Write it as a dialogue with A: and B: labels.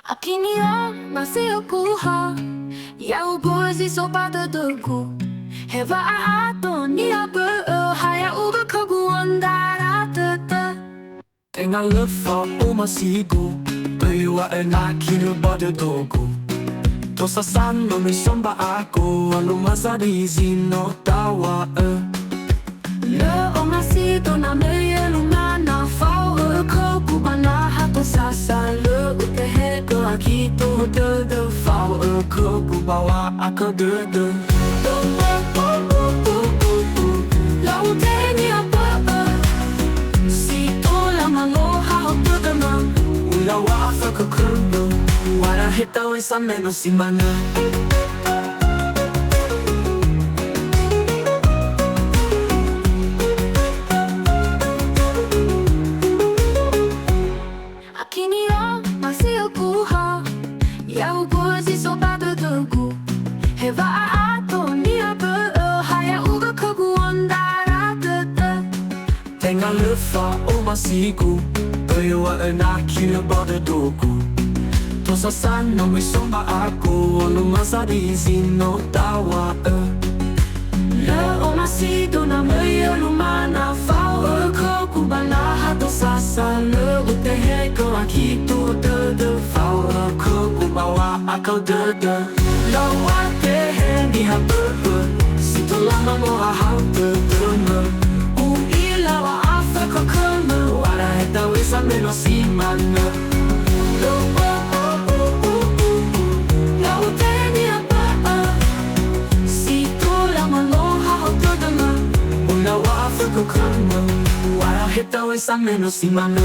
A: Akhigu masih kuha ya ubuzi sopada dugu heva ato ni abe haya uga kaguan daratata
B: Tengah lefa umasigu Bewa Akhigu pada dogu Dosa san memisomba aku Walu masa di zino tawa
A: le omasi to na meye lumana fau ko kubana hato sasa le utehe ko akito de
B: Fau aku bawa aku de
A: lau teni apa si to la maloha utama
B: Ulawa afa kukuno Wara hita wesa menos simana
A: Akhigu masih kuha ya ubuzi sopada dugu heva ato ni abe haya uga kaguan daratata
B: Tengah lefa umasigu Bewa Akhigu pada dogu Dosa san memisomba aku Walu masa di zino tawa
A: le omasi to na meye lumana fau ko kubana hato sasa le utehe ko akito de
B: Fau aku bawa aku de
A: lawa tehe
B: Ni hape Situ lama moha hau de
A: ilawa afa ko kama
B: Wara hita wesa menos simana
A: lau teni apa si to la maloha utama
B: Ulawa afa kukuno Wara hita wesa menos simana